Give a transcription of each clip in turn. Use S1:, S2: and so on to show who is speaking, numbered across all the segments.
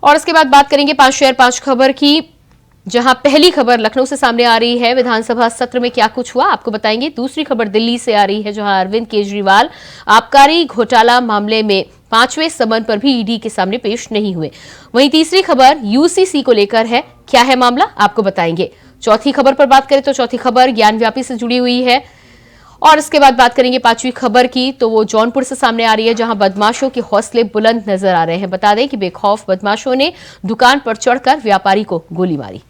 S1: और इसके बाद बात करेंगे 5 शहर 5 खबर की, जहां पहली खबर लखनऊ से सामने आ रही है। विधानसभा सत्र में क्या कुछ हुआ आपको बताएंगे। दूसरी खबर दिल्ली से आ रही है, जहां अरविंद केजरीवाल आबकारी घोटाला मामले में 5वें समन पर भी ईडी के सामने पेश नहीं हुए। वहीं तीसरी खबर यूसीसी को लेकर है, क्या है मामला आपको बताएंगे। चौथी खबर पर बात करें तो चौथी खबर ज्ञानव्यापी से जुड़ी हुई है। और इसके बाद बात करेंगे 5वीं खबर की, तो वो जौनपुर से सामने आ रही है, जहां बदमाशों के हौसले बुलंद नजर आ रहे हैं। बता दें कि बेखौफ बदमाशों ने दुकान पर चढ़कर व्यापारी को गोली मारी।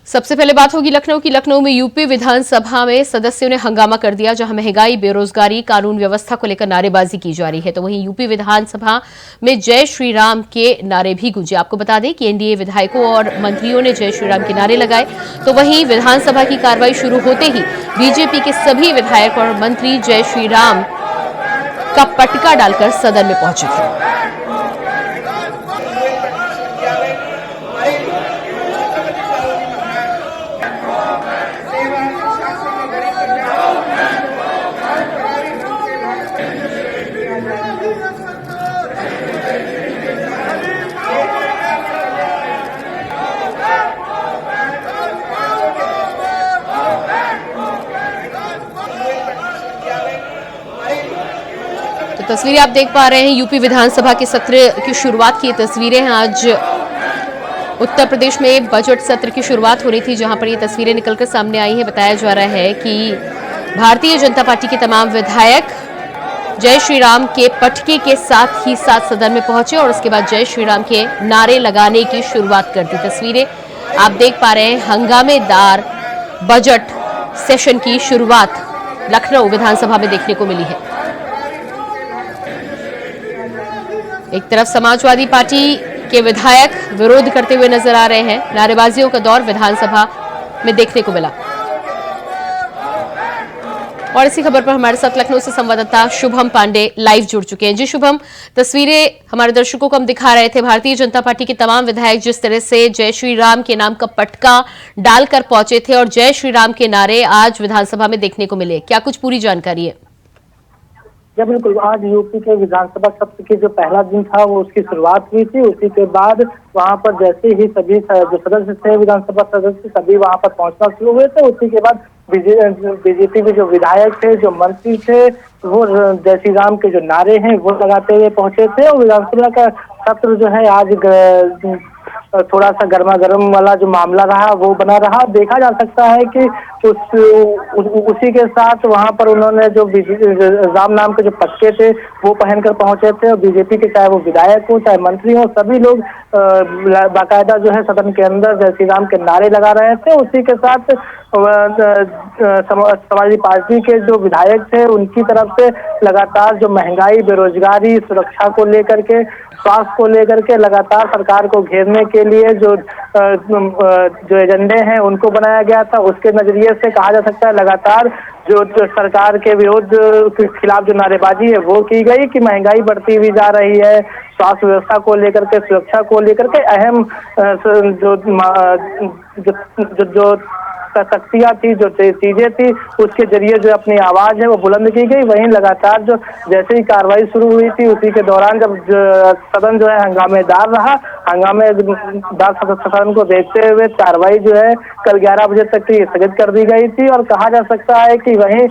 S1: सबसे पहले बात होगी लखनऊ की। लखनऊ में यूपी विधानसभा में सदस्यों ने हंगामा कर दिया, जहां महंगाई, बेरोजगारी, कानून व्यवस्था को लेकर नारेबाजी की जा रही है। तो वहीं यूपी विधानसभा में जय श्री राम के नारे भी गूंजे। आपको बता दें कि एनडीए विधायकों और मंत्रियों ने जय श्री राम के नारे लगाए। तो वहीं विधानसभा की कार्रवाई शुरू होते ही बीजेपी के सभी विधायक और मंत्री जय श्री राम का पटका डालकर सदन में पहुंचे थे। तस्वीरें आप देख पा रहे हैं, यूपी विधानसभा के सत्र की शुरुआत की तस्वीरें हैं। आज उत्तर प्रदेश में बजट सत्र की शुरुआत हो रही थी, जहां पर ये तस्वीरें निकलकर सामने आई हैं। बताया जा रहा है कि भारतीय जनता पार्टी के तमाम विधायक जय श्री राम के पटके के साथ ही साथ सदन में पहुंचे और उसके बाद जय श्री राम के नारे लगाने की शुरुआत कर दी। तस्वीरें आप देख पा रहे हैं, हंगामेदार बजट सेशन की शुरुआत लखनऊ विधानसभा में देखने को मिली है। एक तरफ समाजवादी पार्टी के विधायक विरोध करते हुए नजर आ रहे हैं। नारेबाजियों का दौर विधानसभा में देखने को मिला। और इसी खबर पर हमारे साथ लखनऊ से संवाददाता शुभम पांडे लाइव जुड़ चुके हैं। जी शुभम, तस्वीरें हमारे दर्शकों को हम दिखा रहे थे। भारतीय जनता पार्टी के तमाम विधायक जिस तरह से जय श्री राम के नाम का पटका डालकर पहुंचे थे और जय श्री राम के नारे आज विधानसभा में देखने को मिले, क्या कुछ पूरी जानकारी है?
S2: जी बिल्कुल, आज यूपी के विधानसभा सत्र की जो पहला दिन था वो उसकी शुरुआत हुई थी। उसी के बाद वहां पर जैसे ही सभी जो सदस्य थे, विधानसभा सदस्य सभी वहां पर पहुंचना शुरू हुए थे। उसी के बाद बीजेपी के जो विधायक थे, जो मंत्री थे, वो जय श्री राम के जो नारे हैं वो लगाते हुए पहुंचे थे। और विधानसभा का सत्र जो है आज थोड़ा सा गर्मा गर्म वाला जो मामला रहा वो बना रहा। देखा जा सकता है कि उसी के साथ वहां पर उन्होंने जो राम नाम के जो पटके थे वो पहनकर पहुंचे थे। और बीजेपी के चाहे वो विधायक हो चाहे मंत्री हो, सभी लोग बाकायदा जो है सदन के अंदर जय श्री राम के नारे लगा रहे थे। उसी के साथ समाजवादी पार्टी के जो विधायक थे उनकी तरफ से लगातार जो महंगाई, बेरोजगारी, सुरक्षा को लेकर के, स्वास्थ्य को लेकर के लगातार सरकार को घेरने के लिए जो एजेंडे हैं उनको बनाया गया था। उसके नजरिए से कहा जा सकता है लगातार जो सरकार के विरोध के खिलाफ जो नारेबाजी है वो की गई कि महंगाई बढ़ती हुई जा रही है, स्वास्थ्य व्यवस्था को लेकर के, सुरक्षा को लेकर के अहम जो शक्तियां थी, जो चीजें थी, उसके जरिए जो अपनी आवाज है वो बुलंद की गई। वहीं लगातार जो जैसे ही कार्रवाई शुरू हुई थी उसी के दौरान जब सदन जो है हंगामेदार रहा, हंगामेदार सदन को देखते हुए कार्रवाई जो है कल 11 बजे तक की स्थगित कर दी गई थी। और कहा जा सकता है कि वहीं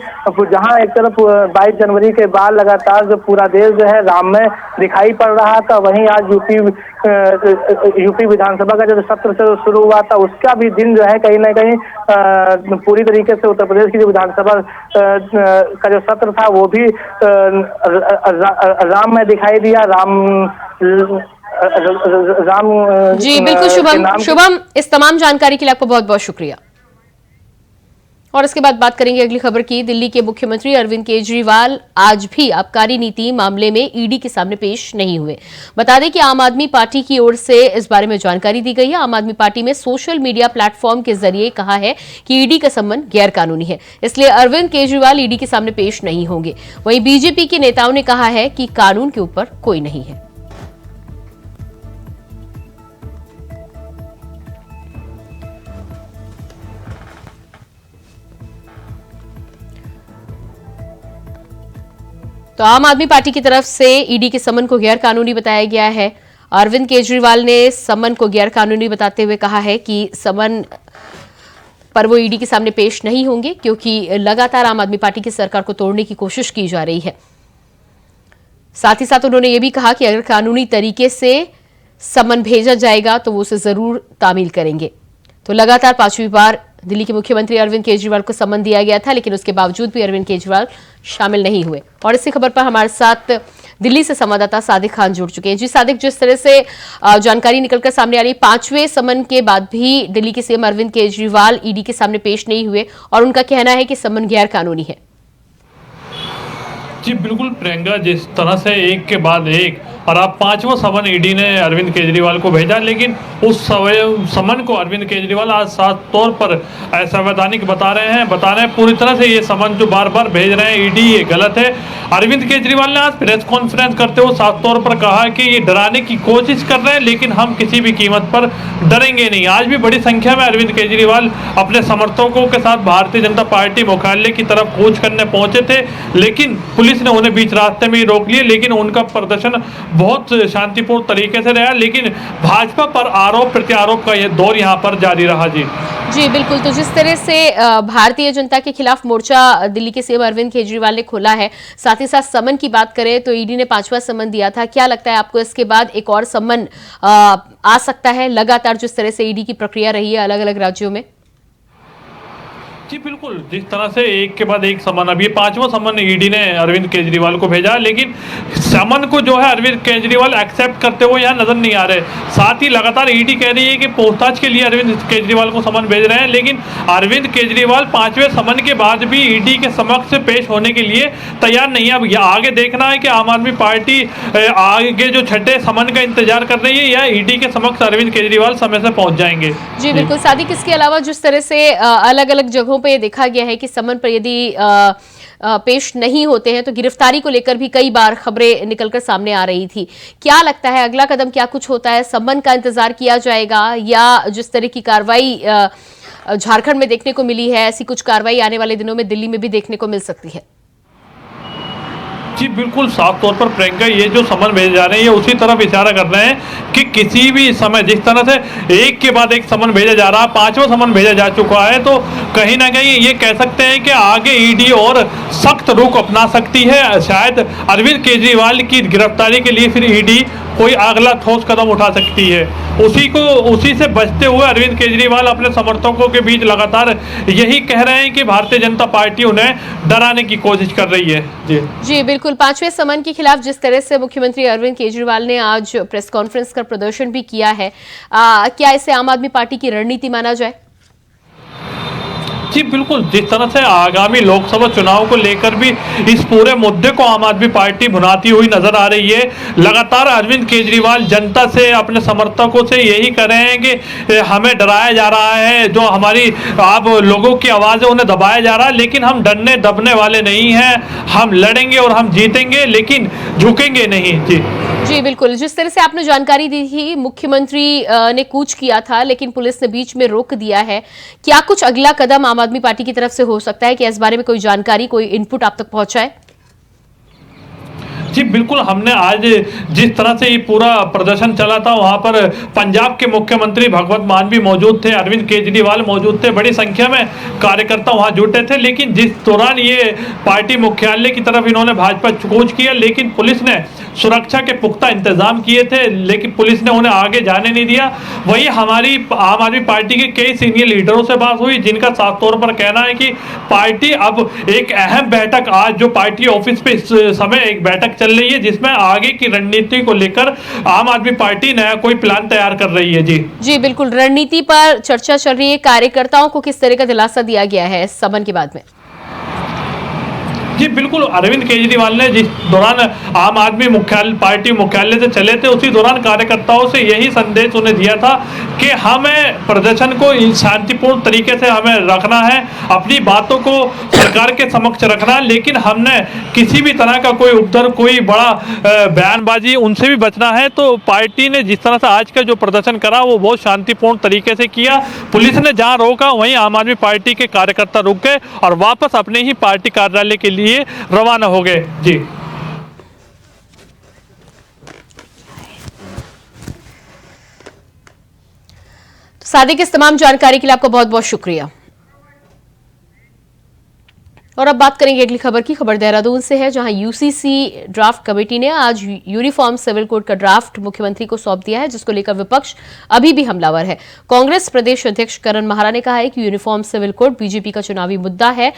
S2: जहां एक तरफ 22 जनवरी के बाद लगातार जो पूरा देश जो है राममय दिखाई पड़ रहा था, वहीं आज यूपी विधानसभा का जो सत्र से शुरू हुआ था उसका भी दिन जो है कहीं ना कहीं पूरी तरीके से उत्तर प्रदेश की जो विधानसभा का जो सत्र था वो भी राम में दिखाई दिया। राम
S1: जी बिल्कुल शुभम, इस तमाम जानकारी के लिए आपको बहुत बहुत शुक्रिया। और इसके बाद बात करेंगे अगली खबर की। दिल्ली के मुख्यमंत्री अरविंद केजरीवाल आज भी आबकारी नीति मामले में ईडी के सामने पेश नहीं हुए। बता दें कि आम आदमी पार्टी की ओर से इस बारे में जानकारी दी गई है। आम आदमी पार्टी में सोशल मीडिया प्लेटफॉर्म के जरिए कहा है कि ईडी का संबंध गैर कानूनी है, इसलिए अरविंद केजरीवाल ईडी के सामने पेश नहीं होंगे। वहीं बीजेपी के नेताओं ने कहा है कि कानून के ऊपर कोई नहीं है। तो आम आदमी पार्टी की तरफ से ईडी के समन को गैर कानूनी बताया गया है। अरविंद केजरीवाल ने समन को गैर कानूनी बताते हुए कहा है कि समन पर वो ईडी के सामने पेश नहीं होंगे क्योंकि लगातार आम आदमी पार्टी की सरकार को तोड़ने की कोशिश की जा रही है। साथ ही साथ उन्होंने ये भी कहा कि अगर कानूनी तरीके से समन भेजा जाएगा तो वो उसे जरूर तामील करेंगे। तो लगातार 5वीं बार दिल्ली के मुख्यमंत्री अरविंद केजरीवाल को समन दिया गया था, लेकिन उसके बावजूद भी अरविंद केजरीवाल शामिल नहीं हुए। और इसी खबर पर हमारे साथ दिल्ली से संवाददाता सादिक खान जुड़ चुके हैं। जी सादिक, जिस तरह से जानकारी निकलकर सामने आ रही, 5वें समन के बाद भी दिल्ली के सीएम अरविंद केजरीवाल ईडी के सामने पेश नहीं हुए और उनका कहना है कि समन गैर कानूनी है।
S3: जी बिल्कुल प्रियंका, जिस तरह से एक के बाद एक और अब 5वां समन ईडी ने अरविंद केजरीवाल को भेजा, लेकिन उस समन को अरविंद केजरीवाल आज साफ तौर पर असंवैधानिक बता रहे हैं पूरी तरह से ये समन जो बार बार भेज रहे हैं ईडी, ये गलत है। अरविंद केजरीवाल ने आज प्रेस कॉन्फ्रेंस करते हुए साफ तौर पर कहा कि ये डराने की कोशिश कर रहे हैं, लेकिन हम किसी भी कीमत पर डरेंगे नहीं। आज भी बड़ी संख्या में अरविंद केजरीवाल अपने समर्थकों के साथ भारतीय जनता पार्टी मुख्यालय की तरफ कूच करने पहुंचे थे, लेकिन पुलिस ने उन्हें बीच रास्ते में ही रोक लिए। लेकिन उनका प्रदर्शन बहुत शांतिपूर्ण तरीके से रहा, लेकिन भाजपा पर आरोप प्रत्यारोप का यह दौर यहां पर जारी रहा। जी
S1: बिल्कुल। तो जिस तरह से भारतीय जनता के खिलाफ मोर्चा दिल्ली के सीएम अरविंद केजरीवाल ने खोला है, साथ ही साथ समन की बात करें तो ईडी ने 5वां समन दिया था। क्या लगता है आपको इसके बाद एक और समन आ सकता है, लगातार जिस तरह से ईडी की प्रक्रिया रही है अलग अलग राज्यों में?
S3: जी बिल्कुल, जिस तरह से एक के बाद एक समन, अभी 5वां समन ईडी ने अरविंद केजरीवाल को भेजा, लेकिन समन को जो है अरविंद केजरीवाल एक्सेप्ट करते हुए यहाँ नजर नहीं आ रहे। साथ ही लगातार ईडी कह रही है कि पूछताछ के लिए अरविंद केजरीवाल को समन भेज रहे हैं, लेकिन अरविंद केजरीवाल 5वें समन के बाद भी ईडी के समक्ष पेश होने के लिए तैयार नहीं है। अब आगे देखना है कि आम आदमी पार्टी आगे जो 6ठे समन का इंतजार कर रही है या ईडी के समक्ष अरविंद केजरीवाल समय से पहुंच जाएंगे।
S1: जी बिल्कुल सादिक, इसके अलावा जिस तरह से अलग अलग जगहों पे देखा गया है कि समन पर यदि पेश नहीं होते हैं तो गिरफ्तारी को लेकर भी कई बार खबरें निकलकर सामने आ रही थी। क्या लगता है अगला कदम क्या कुछ होता है? समन का इंतजार किया जाएगा या जिस तरह की कार्रवाई झारखंड में देखने को मिली है, ऐसी कुछ कार्रवाई आने वाले दिनों में दिल्ली में भी देखने को मिल सकती है?
S3: जी बिल्कुल, साफ तौर पर प्रियंका, ये जो समन भेजे जा रहे हैं ये उसी तरफ इशारा कर रहे हैं कि किसी भी समय जिस तरह से एक के बाद एक समन भेजा जा रहा है, 5वां समन भेजा जा चुका है, तो कहीं ना कहीं ये कह सकते हैं कि आगे ईडी और सख्त रुख अपना सकती है। शायद अरविंद केजरीवाल की गिरफ्तारी के लिए फिर ईडी कोई अगला ठोस कदम उठा सकती है। उसी से बचते हुए अरविंद केजरीवाल अपने समर्थकों के बीच लगातार यही कह रहे हैं कि भारतीय जनता पार्टी उन्हें डराने की कोशिश कर रही है। जी
S1: बिल्कुल, 5वें समन के खिलाफ जिस तरह से मुख्यमंत्री अरविंद केजरीवाल ने आज प्रेस कॉन्फ्रेंस कर प्रदर्शन भी किया है, क्या इसे आम आदमी पार्टी की रणनीति माना जाए?
S3: जी बिल्कुल, जिस तरह से आगामी लोकसभा चुनाव को लेकर भी इस पूरे मुद्दे को आम आदमी पार्टी भुनाती हुई नजर आ रही है। लगातार अरविंद केजरीवाल जनता से, अपने समर्थकों से यही कह रहे हैं कि हमें डराया जा रहा है, जो हमारी आप लोगों की आवाज़ है उन्हें दबाया जा रहा है, लेकिन हम डरने दबने वाले नहीं हैं। हम लड़ेंगे और हम जीतेंगे, लेकिन झुकेंगे नहीं।
S1: जी बिल्कुल, जिस तरह से आपने जानकारी दी थी, मुख्यमंत्री ने कूच किया था लेकिन पुलिस ने बीच में रोक दिया है। क्या कुछ अगला कदम आम आदमी पार्टी की तरफ से हो सकता है? कि इस बारे में कोई जानकारी, कोई इनपुट आप तक पहुंचाए?
S3: जी बिल्कुल, हमने आज जिस तरह से ये पूरा प्रदर्शन चला था वहाँ पर पंजाब के मुख्यमंत्री भगवंत मान भी मौजूद थे, अरविंद केजरीवाल मौजूद थे, बड़ी संख्या में कार्यकर्ता वहाँ जुटे थे। लेकिन जिस दौरान ये पार्टी मुख्यालय की तरफ इन्होंने भाजपा कूच किया, लेकिन पुलिस ने सुरक्षा के पुख्ता इंतजाम किए थे, लेकिन पुलिस ने उन्हें आगे जाने नहीं दिया। वही हमारी आम आदमी पार्टी के कई सीनियर लीडरों से बात हुई, जिनका साफ तौर पर कहना है कि पार्टी अब एक अहम बैठक, आज जो पार्टी ऑफिस पे इस समय एक बैठक चल रही है जिसमें आगे की रणनीति को लेकर आम आदमी पार्टी नया कोई प्लान तैयार कर रही है। जी
S1: बिल्कुल, रणनीति पर चर्चा चल रही है। कार्यकर्ताओं को किस तरह का दिलासा दिया गया है इस समन के बाद में?
S3: जी बिल्कुल, अरविंद केजरीवाल ने जिस दौरान आम आदमी पार्टी मुख्यालय से चले थे, उसी दौरान कार्यकर्ताओं से यही संदेश उन्हें दिया था कि हमें प्रदर्शन को शांतिपूर्ण तरीके से हमें रखना है, अपनी बातों को सरकार के समक्ष रखना, लेकिन हमने किसी भी तरह का कोई उपद्रव, कोई बड़ा बयानबाजी, उनसे भी बचना है। तो पार्टी ने जिस तरह से आज का जो प्रदर्शन करा वो बहुत शांतिपूर्ण तरीके से किया। पुलिस ने जहाँ रोका वहीं आम आदमी पार्टी के कार्यकर्ता रुक गए और वापस अपने ही पार्टी कार्यालय के लिए रवाना हो गए। जी
S1: सादिक, इस तमाम जानकारी के लिए आपका बहुत बहुत शुक्रिया। और अब बात करेंगे अगली खबर की। खबर देहरादून से है, जहां यूसीसी ड्राफ्ट कमेटी ने आज यूनिफॉर्म सिविल कोड का ड्राफ्ट मुख्यमंत्री को सौंप दिया है, जिसको लेकर विपक्ष अभी भी हमलावर है। कांग्रेस प्रदेश अध्यक्ष करण महारा ने कहा है कि यूनिफॉर्म सिविल कोड बीजेपी का चुनावी मुद्दा है,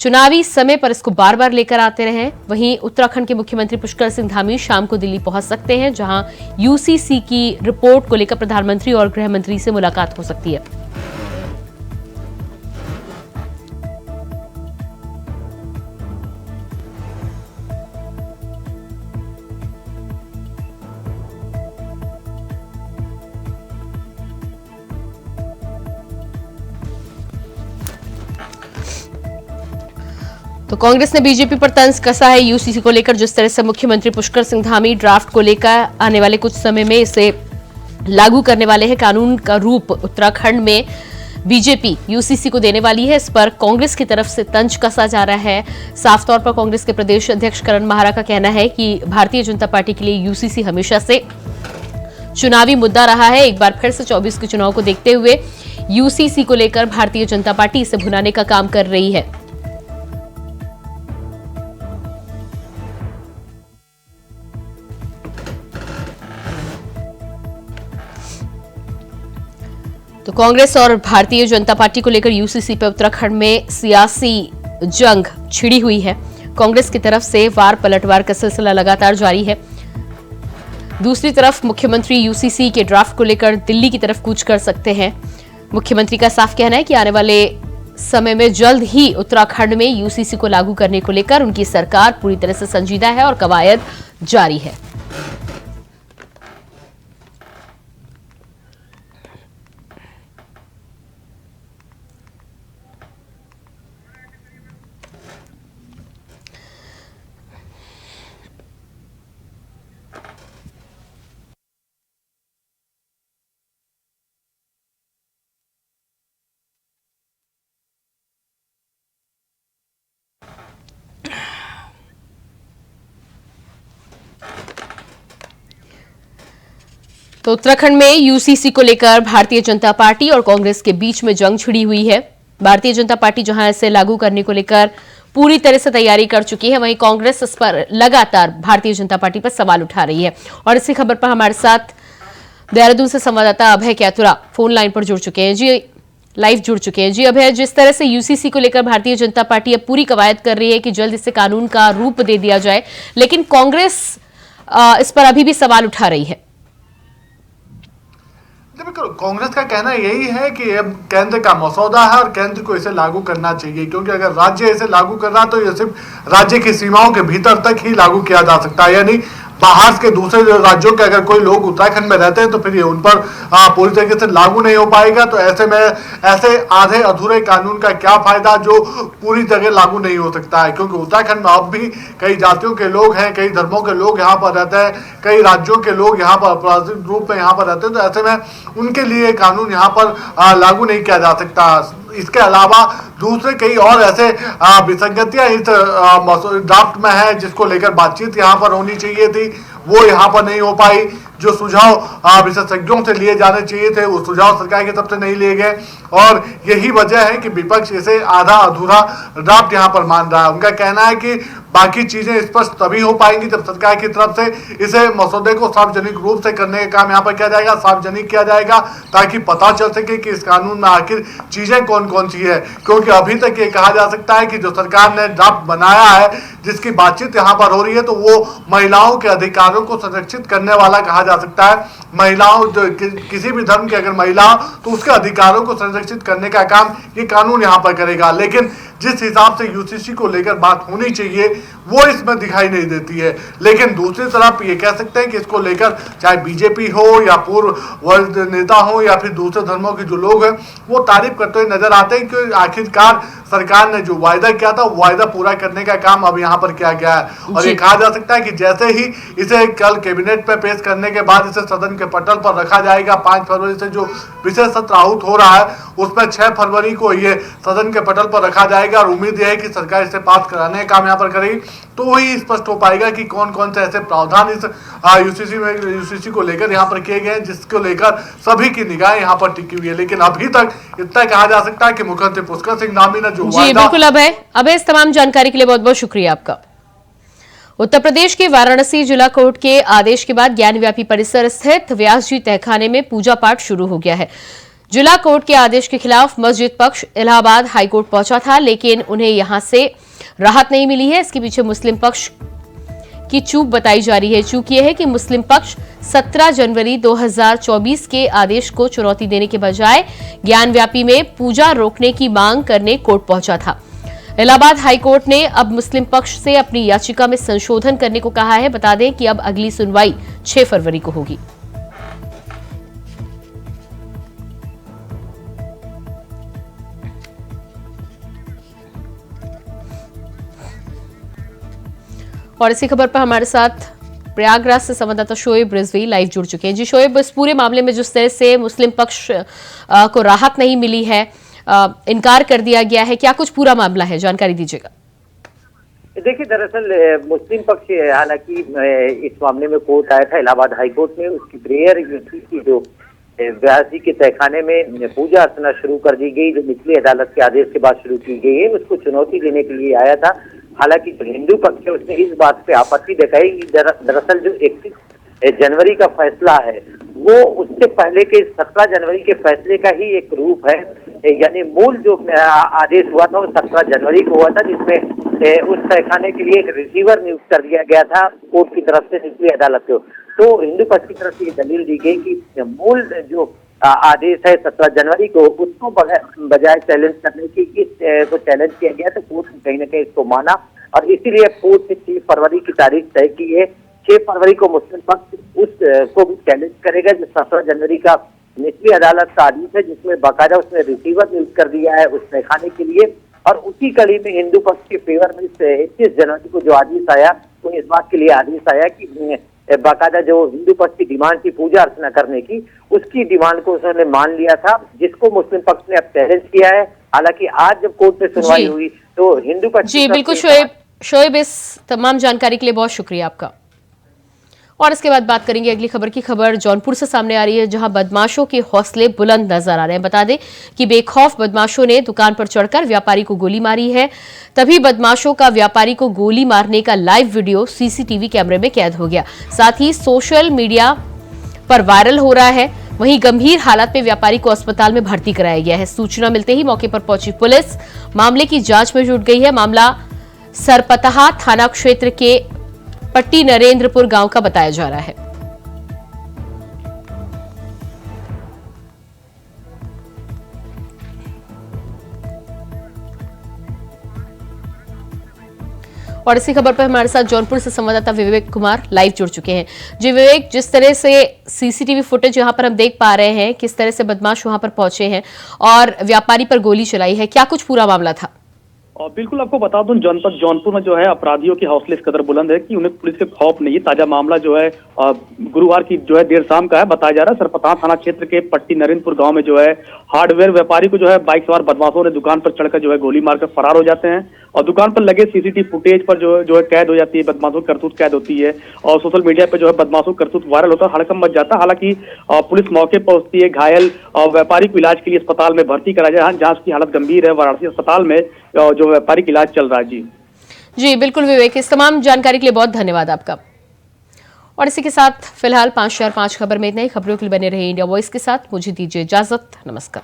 S1: चुनावी समय पर इसको बार बार लेकर आते रहे। वहीं उत्तराखंड के मुख्यमंत्री पुष्कर सिंह धामी शाम को दिल्ली पहुंच सकते हैं, जहां यूसीसी की रिपोर्ट को लेकर प्रधानमंत्री और गृह मंत्री से मुलाकात हो सकती है। तो कांग्रेस ने बीजेपी पर तंज कसा है यूसीसी को लेकर। जिस तरह से मुख्यमंत्री पुष्कर सिंह धामी ड्राफ्ट को लेकर आने वाले कुछ समय में इसे लागू करने वाले हैं, कानून का रूप उत्तराखंड में बीजेपी यूसीसी को देने वाली है, इस पर कांग्रेस की तरफ से तंज कसा जा रहा है। साफ तौर पर कांग्रेस के प्रदेश अध्यक्ष करण महारा का कहना है कि भारतीय जनता पार्टी के लिए यूसीसी हमेशा से चुनावी मुद्दा रहा है। एक बार फिर से 24 के चुनाव को देखते हुए यूसीसी को लेकर भारतीय जनता पार्टी इसे भुनाने का काम कर रही है। तो कांग्रेस और भारतीय जनता पार्टी को लेकर यूसीसी पर उत्तराखंड में सियासी जंग छिड़ी हुई है। कांग्रेस की तरफ से वार पलटवार का सिलसिला लगातार जारी है। दूसरी तरफ मुख्यमंत्री यूसीसी के ड्राफ्ट को लेकर दिल्ली की तरफ कूच कर सकते हैं। मुख्यमंत्री का साफ कहना है कि आने वाले समय में जल्द ही उत्तराखंड में यूसीसी को लागू करने को लेकर उनकी सरकार पूरी तरह से संजीदा है और कवायद जारी है। तो उत्तराखंड में यूसीसी को लेकर भारतीय जनता पार्टी और कांग्रेस के बीच में जंग छिड़ी हुई है। भारतीय जनता पार्टी जहां इसे लागू करने को लेकर पूरी तरह से तैयारी कर चुकी है, वहीं कांग्रेस इस पर लगातार भारतीय जनता पार्टी पर सवाल उठा रही है। और इसी खबर पर हमारे साथ देहरादून से संवाददाता अभय कैथुरा फोन लाइन पर जुड़ चुके हैं। जी, लाइव जुड़ चुके हैं। जी अभय, जिस तरह से यूसीसी को लेकर भारतीय जनता पार्टी अब पूरी कवायद कर रही है कि जल्द इसे कानून का रूप दे दिया जाए, लेकिन कांग्रेस इस पर अभी भी सवाल उठा रही है।
S4: बिल्कुल, कांग्रेस का कहना यही है कि अब केंद्र का मसौदा है और केंद्र को इसे लागू करना चाहिए, क्योंकि अगर राज्य इसे लागू कर रहा तो ये सिर्फ राज्य की सीमाओं के भीतर तक ही लागू किया जा सकता है, यानी बाहर के दूसरे राज्यों के अगर कोई लोग उत्तराखंड में रहते हैं तो फिर ये उन पर पूरी तरीके से लागू नहीं हो पाएगा। तो ऐसे में ऐसे आधे अधूरे कानून का क्या फायदा जो पूरी जगह लागू नहीं हो सकता है, क्योंकि उत्तराखंड में अब भी कई जातियों के लोग हैं, कई धर्मों के लोग यहाँ पर रहते हैं, कई राज्यों के लोग यहाँ पर अपराधिक रूप में यहाँ पर रहते हैं। तो ऐसे में उनके लिए कानून यहाँ पर लागू नहीं किया जा सकता। इसके अलावा दूसरे कई और ऐसे विसंगतियां इस ड्राफ्ट में है जिसको लेकर बातचीत यहाँ पर होनी चाहिए थी, वो यहाँ पर नहीं हो पाई। जो सुझाव विशेषज्ञों से लिए जाने चाहिए थे वो सुझाव सरकार की तरफ से नहीं लिए गए, और यही वजह है कि विपक्ष इसे आधा अधूरा ड्राफ्ट यहाँ पर मान रहा है। उनका कहना है कि बाकी चीजें स्पष्ट तभी हो पाएंगी जब सरकार की तरफ से इसे मसौदे को सार्वजनिक रूप से करने का काम यहाँ पर किया जाएगा, सार्वजनिक किया जाएगा, ताकि पता चल सके कि इस कानून में आखिर चीजें कौन कौन सी है। क्योंकि अभी तक ये कहा जा सकता है कि जो सरकार ने ड्राफ्ट बनाया है, जिसकी बातचीत यहाँ पर हो रही है, तो वो महिलाओं के अधिकारों को संरक्षित करने वाला कहा जा सकता है। महिलाओं जो किसी भी धर्म की अगर महिला तो उसके अधिकारों को संरक्षित करने का काम ये कानून यहाँ पर करेगा। लेकिन जिस हिसाब से यूसीसी को लेकर बात होनी चाहिए वो इसमें दिखाई नहीं देती है। लेकिन दूसरी तरफ ये कह सकते हैं कि इसको लेकर चाहे बीजेपी हो या पूर्व वरिष्ठ नेता हो या फिर दूसरे धर्मों के जो लोग हैं वो तारीफ करते हुए नजर आते हैं कि आखिरकार सरकार ने जो वायदा किया था वो वायदा पूरा करने का काम अब यहाँ पर किया गया है। और ये कहा जा सकता है कि जैसे ही इसे कल कैबिनेट पे पेश करने के बाद इसे सदन के पटल पर रखा जाएगा, 5 फरवरी से जो विशेष सत्र आहूत हो रहा है उसमें 6 फरवरी को ये सदन के पटल पर रखा जाएगा और उम्मीद है कि सरकार इसे पास कराने का काम यहाँ पर करेगी, तो वही स्पष्ट हो पाएगा कि कौन कौन से ऐसे प्रावधान इस यूसीसी को लेकर यहाँ पर किए गए हैं जिसको लेकर सभी की निगाहें यहाँ पर टिकी हुई है। लेकिन अभी तक इतना कहा जा सकता है कि मुख्यमंत्री पुष्कर सिंह धामी ने जो
S1: जी बिल्कुल अभय इस तमाम जानकारी के लिए बहुत बहुत शुक्रिया आपका। उत्तर प्रदेश के वाराणसी जिला कोर्ट के आदेश के बाद ज्ञानव्यापी परिसर स्थित व्यास जी तहखाने में पूजा पाठ शुरू हो गया है। जिला कोर्ट के आदेश के खिलाफ मस्जिद पक्ष इलाहाबाद हाईकोर्ट पहुंचा था, लेकिन उन्हें यहां से राहत नहीं मिली है। इसके पीछे मुस्लिम पक्ष की चूक बताई जा रही है। चूक यह है कि मुस्लिम पक्ष 17 जनवरी 2024 के आदेश को चुनौती देने के बजाय ज्ञानव्यापी में पूजा रोकने की मांग करने कोर्ट पहुंचा था। इलाहाबाद हाईकोर्ट ने अब मुस्लिम पक्ष से अपनी याचिका में संशोधन करने को कहा है। बता दें कि अब अगली सुनवाई 6 फरवरी को होगी। और इसी खबर पर हमारे साथ प्रयागराज से संवाददाता शोएब रिजवी लाइव जुड़ चुके हैं। जी शोएब, इस पूरे मामले में जिस तरह से मुस्लिम पक्ष को राहत नहीं मिली है, इनकार कर दिया गया है, क्या कुछ पूरा मामला है, जानकारी दीजिएगा।
S5: देखिए, दरअसल मुस्लिम पक्ष हालांकि इस मामले में कोर्ट आया था इलाहाबाद हाईकोर्ट में, उसकी प्रेयर की जो व्यास जी के तहखाने में पूजा अर्चना शुरू कर दी गई, जो निचली अदालत के आदेश के बाद शुरू की गई है, उसको चुनौती देने के लिए आया था। हालांकि जो हिंदू पक्ष है उसने इस बात पे आपत्ति दिखाई कि दरअसल जो 31 जनवरी का फैसला है वो उससे पहले के 17 जनवरी के फैसले का ही एक रूप है। यानी मूल जो आदेश हुआ था वो 17 जनवरी को हुआ था, जिसमें उस तहखाने के लिए एक रिसीवर नियुक्त कर दिया गया था कोर्ट की तरफ से निचली अदालत को। तो हिंदू पक्ष की तरफ से ये दलील दी गई कि मूल जो आदेश है 17 जनवरी को, उसको बजाय चैलेंज करने की को चैलेंज किया गया, तो कोर्ट ने कहीं ना कहीं इसको माना और इसीलिए कोर्ट ने 6 फरवरी की तारीख तय की है। 6 फरवरी को मुस्लिम पक्ष को भी चैलेंज करेगा जो 17 जनवरी का निचली अदालत का आदेश है, जिसमें बाकायदा उसने रिसीवर नियुक्त कर दिया है उस तहखाने के लिए। और उसी कड़ी में हिंदू पक्ष के फेवर में 31 जनवरी को जो आदेश आया वो इस बात के लिए आदेश आया कि बाकायदा जो हिंदू पक्ष की डिमांड थी पूजा अर्चना करने की, उसकी डिमांड को उसने मान लिया था, जिसको मुस्लिम पक्ष ने अब चैलेंज किया है। हालांकि आज जब कोर्ट में सुनवाई हुई तो हिंदू पक्ष
S1: जी बिल्कुल शोएब इस तमाम जानकारी के लिए बहुत शुक्रिया आपका। और इसके बाद बात करेंगे अगली खबर की। खबर जौनपुर से सामने आ रही है, जहां बदमाशों के हौसले बुलंद नजर आ रहे हैं। बता दें कि बेखौफ बदमाशों ने दुकान पर चढ़कर व्यापारी को गोली मारी है। तभी बदमाशों का व्यापारी को गोली मारने का लाइव वीडियो सीसीटीवी कैमरे में कैद हो गया, साथ ही सोशल मीडिया पर वायरल हो रहा है। वहीं गंभीर हालत में व्यापारी को अस्पताल में भर्ती कराया गया है। सूचना मिलते ही मौके पर पहुंची पुलिस मामले की जांच में जुट गई है। मामला सरपतहा थाना क्षेत्र के पट्टी नरेंद्रपुर गांव का बताया जा रहा है। और इसी खबर पर हमारे साथ जौनपुर से संवाददाता विवेक कुमार लाइव जुड़ चुके हैं। जी विवेक, जिस तरह से सीसीटीवी फुटेज यहां पर हम देख पा रहे हैं, किस तरह से बदमाश वहां पर पहुंचे हैं और व्यापारी पर गोली चलाई है, क्या कुछ पूरा मामला था?
S6: और बिल्कुल आपको बता दूं, जनपद जौनपुर में जो है अपराधियों के हौसले इस कदर बुलंद है कि उन्हें पुलिस के खौफ नहीं है। ताजा मामला जो है गुरुवार की जो है देर शाम का है। बताया जा रहा है सरपतहा थाना क्षेत्र के पट्टी नरेंद्रपुर गांव में जो है हार्डवेयर व्यापारी को जो है बाइक सवार बदमाशों ने दुकान पर चढ़कर जो है गोली मारकर फरार हो जाते हैं और दुकान पर लगे सीसीटीवी फुटेज पर जो है कैद हो जाती है, बदमाशों की करतूत कैद होती है और सोशल मीडिया पर जो है बदमाशों की करतूत वायरल होता है, हड़कंप मच जाता है। हालांकि पुलिस मौके पर पहुंचती है, घायल व्यापारी को इलाज के लिए अस्पताल में भर्ती कराया जाए, जहां उसकी हालत गंभीर है। वाराणसी अस्पताल में जो व्यापारी का इलाज चल रहा है। जी
S1: बिल्कुल विवेक, इस तमाम जानकारी के लिए बहुत धन्यवाद आपका। और इसी के साथ फिलहाल 5/4/5 खबर में इतना ही। खबरों के लिए बने रहे इंडिया वॉइस के साथ। मुझे दीजिए इजाजत, नमस्कार।